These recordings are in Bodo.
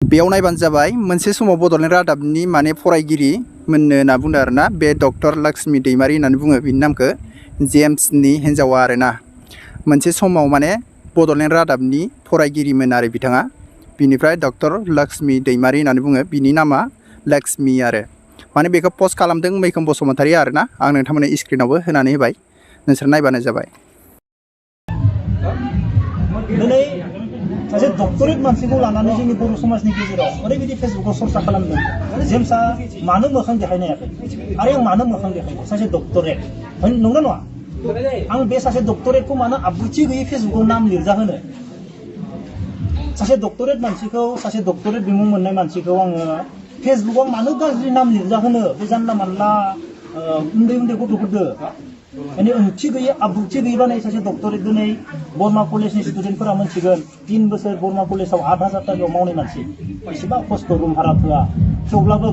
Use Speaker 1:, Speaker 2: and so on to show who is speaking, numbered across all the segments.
Speaker 1: बेयाव नायबानो जाबाय मोनसे समाव बड'लेण्ड रादाबनि माने फरायगिरि मोननो होनना बुंदों आरोना बे डक्टर लक्ष्मी दैमारि होननानै बुङो बिनि नामखौ जेम्सनि हिन्जावा आरोना मोनसे समाव माने बड'लेण्ड रादाबनि फरायगिरिमोन आरो बिथाङा बिनिफ्राय डक्टर लक्ष्मी दैमारि होननानै बुङो बिनि नामा लक्ष्मी आरो माने बेखौ पस्ट खालामदों मैखोम बसुमतारी आरोना आं नोंथांमोननो स्क्रिनावबो होनानै होबाय नोंसोर नायबानो जाबाय
Speaker 2: सासे डक्टरेट मानसिखौ लानानै जोंनि बर' समाजनि गेजेराव ओरैबायदि फेसबुकाव चर्चा खालामदों जेम्सआ मानो मोखां देखायनो हायाखै आरो आं मानो मोखां देखायनो सासे डक्टरेट नंगौना नङा आं बे सासे डक्टरेटखौ मानो आब्रुथि गैयै फेसबुकाव नाम लिरजा होनो सासे डक्टरेट मानसिखौ सासे डक्टरेट बिमुं मोननाय मानसिखौ आङो फेसबुकाव मानो गाज्रि नाम लिरजा होनो बे जानला मानला उन्दै उन्दै गथ'फोरदो माने ओंथि गैयै आब्रुथि गैयै बानाय सासे डक्टरेट दिनै बरमा कलेजनि स्टुडेन्टफोरा मोनथिगोन 3 बोसोर बरमा कलेजाव 8,000 टाकायाव मावनाय मानसि बेसेबां खस्थ' रुम भारा होआ थेवब्लाबो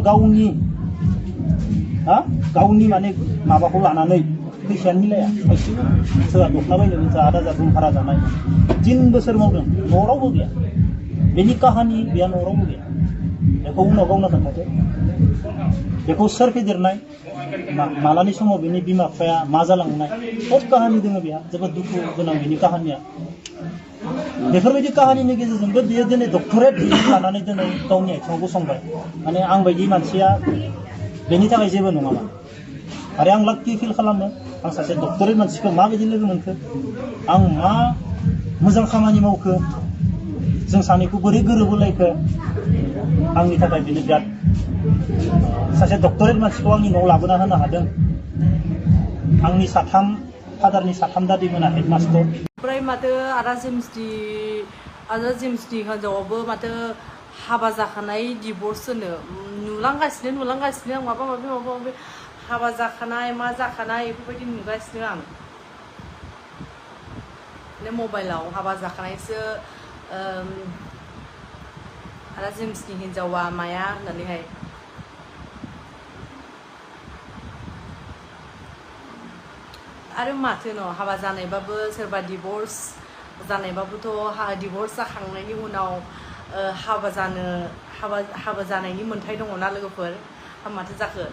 Speaker 2: गावनि माने माबाखौ लानानै फैसायानो मिलाया खायसेबो सोरबा दखना बायनो 8,000 रुम भारा जानाय 3 बोसोर मावदों न'आव रावबो गैया बेनि काहानि बेया न'आव रावबो गैया बेखौ उनाव गावनो खोन्थादो बेखौ सोर फेदेरनाय मालानि समाव बिनि बिमा बिफाया मा जालांनाय सब काहानि दङ बेहा जोबोद दुखु गोनां बिनि काहानिया बेफोरबायदि काहानिनि गेजेरजोंबो बियो दिनै डक्टरेट लानानै दिनै गावनि आथिङाव गसंबाय माने आं बायदि मानसिया बेनि थाखाय जेबो नङामोन आरो आं लाक्कि फिल खालामो आं सासे डक्टरेट मानसिखौ माबायदि लोगो मोनखो आं मा मोजां खामानि मावखो जों सानैखौ बोरै गोरोबहोलायखो आंनि थाखाय बेनो बिराद सासे डक्टरेट मानसिखौ आंनि न'आव लाबोना होनो हादों आंनि फादारनि 3 दादिमोना हेडमास्टर
Speaker 3: ओमफ्राय माथो आदा जेम्सनि हिन्जावाबो माथो हाबा जाखानाय डिभर्स होनो नुलांगासिनो आं माबा माबि हाबा जाखानाय मा जाखानाय बेफोरबायदि नुगासिनो आं मबाइलाव हाबा जाखानायसो आदा जेम्सनि हिन्जावा माया होननानैहाय आरो माथो न' हाबा जानायबाबो सोरबा डिभर्स जानायबाबोथ' डिभर्स जाखांनायनि उनाव हाबा जानायनि मोन्थाय दङ ना लोगोफोर माथो जाखो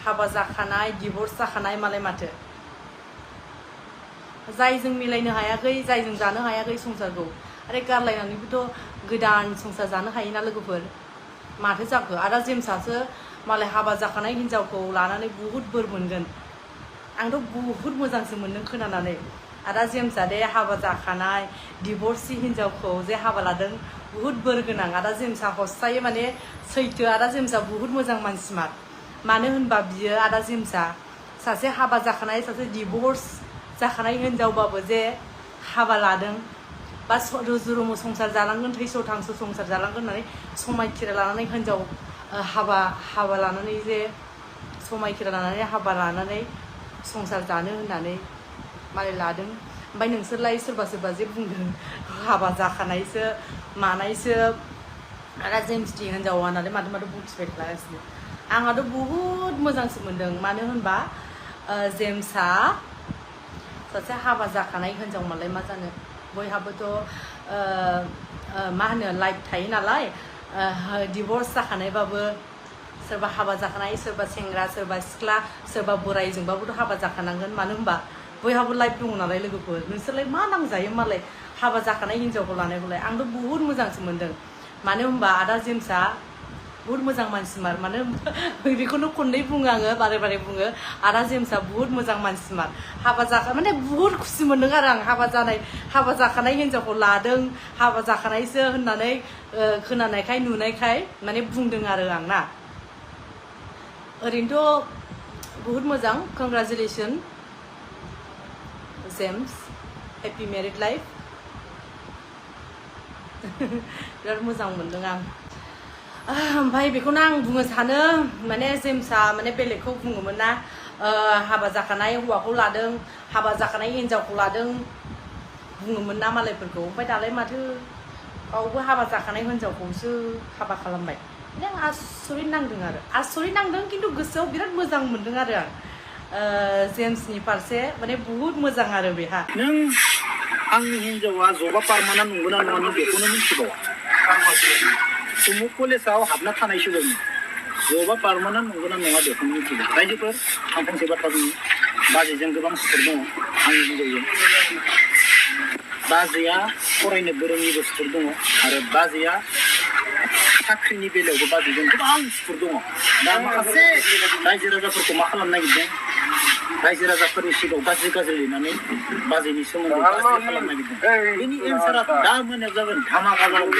Speaker 3: हाबा जाखानाय डिभर्स जाखानाय मालाय माथो जायजों मिलायनो हायाखै जायजों जानो हायाखै संसारखौ आरो गारलायनानैबोथ' गोदान संसार जानो हायोना लोगोफोर माथो जाखो आदा जेम्सआसो मालाय हाबा जाखानाय हिन्जावखौ लानानै बुहुत बोर मोनगोन आंथ' बुहुत मोजांसो मोनदों खोनानानै आदा जेम्सआ दे हाबा जाखानाय डिभर्सि हिन्जावखौ जे हाबा लादों बुहुत बोर गोनां आदा जेम्सआ हसायै माने सैथो आदा जेम्सआ बुहुत मोजां मानसिमार मानो होनबा बियो आदा जेम्सआ सासे हाबा जाखानाय सासे डिभर्स जाखानाय हिन्जावबाबो जे हाबा लादों बा रुजु रुमु संसार जालांगोन थैस' थांस' संसार जालांगोन होननानै समायखिरा लानानै हिन्जाव हाबा लानानै जे समायखिरा लानानै हाबा लानानै संसार जानो होननानै मालाय लादों ओमफ्राय नोंसोरलाय सोरबा जे बुंदों हाबा जाखानायसो मानायसो आदा जेम्सनि हिन्जावा होननानै माथो बुंथिबाय थागासिनो आंहाथ' बुहुत मोजांसो मोनदों मानो होनबा जेम्सआ सासे हाबा जाखानाय हिन्जाव मालाय मा जानो बयहाबोथ' मा होनो लाइफ थायो नालाय डिभर्स जाखानायबाबो सोरबा हाबा जाखानाय सोरबा सेंग्रा सोरबा सिख्ला सोरबा बोरायजोंबाबोथ' हाबा जाखानांगोन मानो होनबा बयहाबो लाइफ दङ नालाय लोगोफोर नोंसोरलाय मा नांजायो मालाय हाबा जाखानाय हिन्जावखौ लानायखौलाय आंथ' बुहुत मोजांसो मोनदों मानो होनबा आदा जेम्सआ बुहुत मोजां मानसिमार मानो होनबा बेखौनो खननै बुङो आङो बारे बुङो आदा जेम्सआ बुहुत मोजां मानसिमार माने बुहुत खुसि मोनदों आरो आं हाबा जाखानाय हिन्जावखौ लादों हाबा जाखानायसो होननानै खोनानायखाय नुनायखाय माने बुंदों आरो आं ना ओरैनोथ' बुहुत मोजां congratulation James happy married life बिराद मोजां मोनदों आं ओमफ्राय बेखौनो आं बुंनो सानो माने जेम्सआ माने बेलेगखौ बुङोमोन ना हाबा जाखानाय हौवाखौ लादों हाबा जाखानाय हिन्जावखौ लादों बुङोमोन ना मालायफोरखौ ओमफ्राय दालाय माथो गावबो हाबा जाखानाय हिन्जावखौसो हाबा खालामबाय माने आं आसरित नांदों खिन्थु गोसोआव बिराद मोजां मोनदों आरो आं जेम्सनि फारसे माने बुहुत मोजां आरो बेहा
Speaker 2: नों आंनि हिन्जावा जबा पारमानेन्ट नंगौना नङा नों बेखौनो मिथिबावा उमुक कलेजाव हाबना थानाय सुबुंनि जबा पारमानेन्ट नंगौना नङा बेखौ मिथिगौ रायजोफोर आं फंसे बाथ्रा बुङो बाजैजों गोबां सुथुर दङ आंनि बुंजायो बाजैया फरायनो गोरोंनिबो सुथुर दङ आरो बाजैया साख्रिनि बेलायावबो बाजैजों गोबां सुथुर दङ दा माखासे रायजो राजाफोरखौ मा खालामनो नागिरदों रायजो राजाफोरनि सिगाङाव गाज्रि गाज्रि लिरनानै बाजैनि सोमोन्दै गाज्रि खालामनो नागिरदों बेनि एन्सारा दा मोनायाव जागोन धामाका जागोन